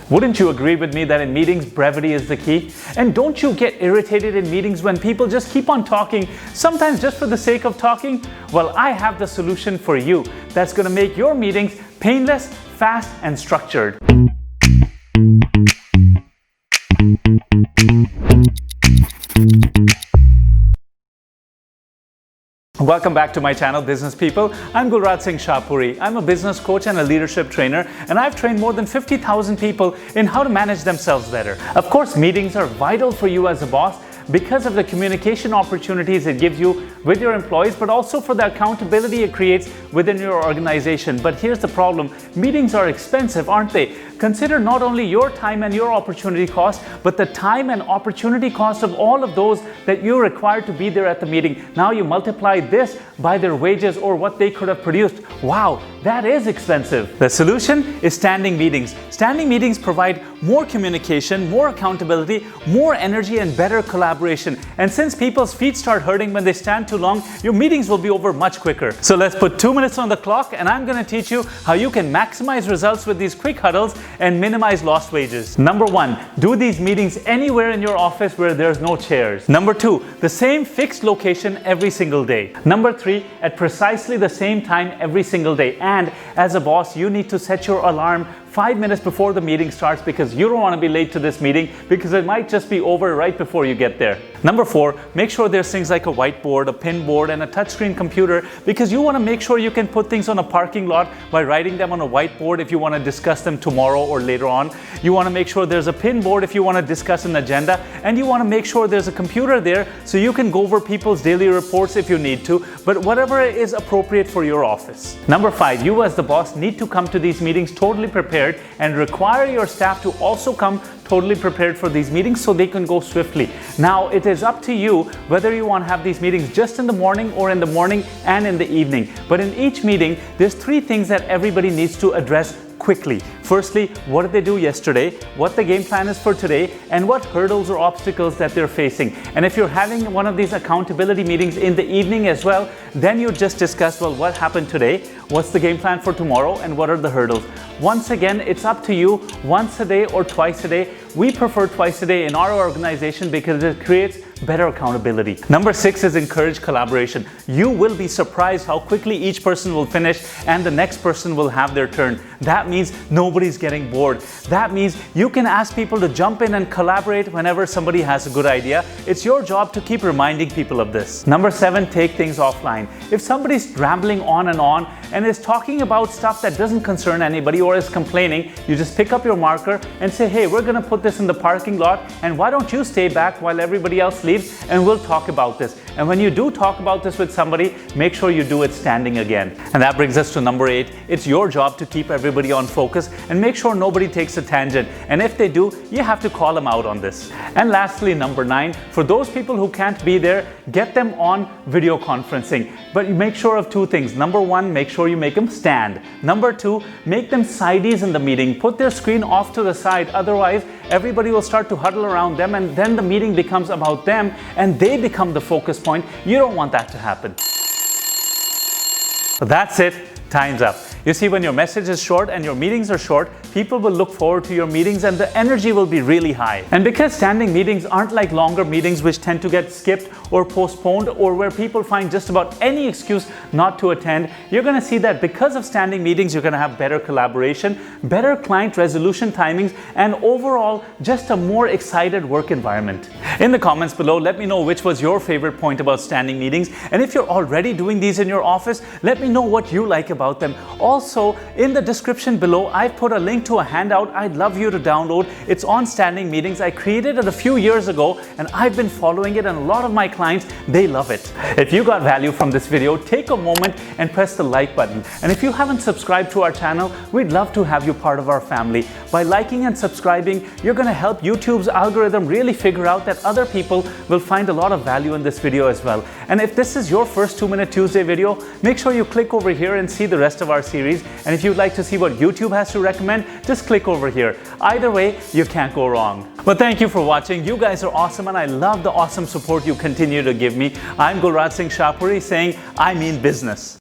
Wouldn't you agree with me that in meetings, brevity is the key? And don't you get irritated in meetings when people just keep on talking, sometimes just for the sake of talking? Well, I have the solution for you that's going to make your meetings painless, fast, and structured. Welcome back to my channel, Business People. I'm Gulraj Shahpuri. I'm a business coach and a leadership trainer, and I've trained more than 50,000 people in how to manage themselves better. Of course, meetings are vital for you as a boss because of the communication opportunities it gives you with your employees, but also for the accountability it creates within your organization. But here's the problem. Meetings are expensive, aren't they? Consider not only your time and your opportunity cost, but the time and opportunity cost of all of those that you require to be there at the meeting. Now you multiply this by their wages or what they could have produced. Wow, that is expensive. The solution is standing meetings. Standing meetings provide more communication, more accountability, more energy, and better collaboration. And since people's feet start hurting when they stand too long, your meetings will be over much quicker. So let's put 2 minutes on the clock, and I'm going to teach you how you can maximize results with these quick huddles and minimize lost wages. Number 1, do these meetings anywhere in your office where there's no chairs. Number 2, the same fixed location every single day. Number 3, at precisely the same time every single day. And as a boss, you need to set your alarm 5 minutes before the meeting starts because you don't want to be late to this meeting because it might just be over right before you get there. Number 4, make sure there's things like a whiteboard, a pin board, and a touchscreen computer because you want to make sure you can put things on a parking lot by writing them on a whiteboard if you want to discuss them tomorrow or later on. You want to make sure there's a pin board if you want to discuss an agenda, and you want to make sure there's a computer there so you can go over people's daily reports if you need to, but whatever is appropriate for your office. Number 5, you as the boss need to come to these meetings totally prepared and require your staff to also come totally prepared for these meetings so they can go swiftly. Now, it is up to you whether you want to have these meetings just in the morning or in the morning and in the evening. But in each meeting, there's 3 things that everybody needs to address quickly. Firstly, what did they do yesterday, what the game plan is for today, and what hurdles or obstacles that they're facing. And if you're having one of these accountability meetings in the evening as well, then you just discuss, well, what happened today, what's the game plan for tomorrow, and what are the hurdles. Once again, it's up to you, once a day or twice a day. We prefer twice a day in our organization because it creates better accountability. Number 6 is encourage collaboration. You will be surprised how quickly each person will finish and the next person will have their turn. That means nobody's getting bored. That means you can ask people to jump in and collaborate whenever somebody has a good idea. It's your job to keep reminding people of this. Number 7, take things offline. If somebody's rambling on and is talking about stuff that doesn't concern anybody or is complaining, you just pick up your marker and say, hey, we're going to put this in the parking lot, and why don't you stay back while everybody else leaves and we'll talk about this. And when you do talk about this with somebody, make sure you do it standing again. And that brings us to number 8. It's your job to keep everybody on focus and make sure nobody takes a tangent. And if they do, you have to call them out on this. And lastly, number 9, for those people who can't be there, get them on video conferencing. But you make sure of 2 things. Number 1, make sure you make them stand. Number 2, make them sidees in the meeting. Put their screen off to the side. Otherwise, everybody will start to huddle around them, and then the meeting becomes about them and they become the focus point. You don't want that to happen. That's it. Time's up. You see, when your message is short and your meetings are short, people will look forward to your meetings and the energy will be really high. And because standing meetings aren't like longer meetings which tend to get skipped or postponed or where people find just about any excuse not to attend, you're going to see that because of standing meetings, you're going to have better collaboration, better client resolution timings, and overall just a more excited work environment. In the comments below, let me know which was your favorite point about standing meetings. And if you're already doing these in your office, let me know what you like about them. Also, in the description below, I've put a link to a handout I'd love you to download. It's on standing meetings. I created it a few years ago and I've been following it, and a lot of my clients, they love it. If you got value from this video, take a moment and press the like button. And if you haven't subscribed to our channel, we'd love to have you part of our family. By liking and subscribing, you're going to help YouTube's algorithm really figure out that other people will find a lot of value in this video as well. And if this is your first 2-Minute Tuesday video, make sure you click over here and see the rest of our series. And if you'd like to see what YouTube has to recommend, just click over here. Either way, you can't go wrong. But thank you for watching. You guys are awesome, and I love the awesome support you continue to give me. I'm Gulraj Shahpuri saying, I mean business.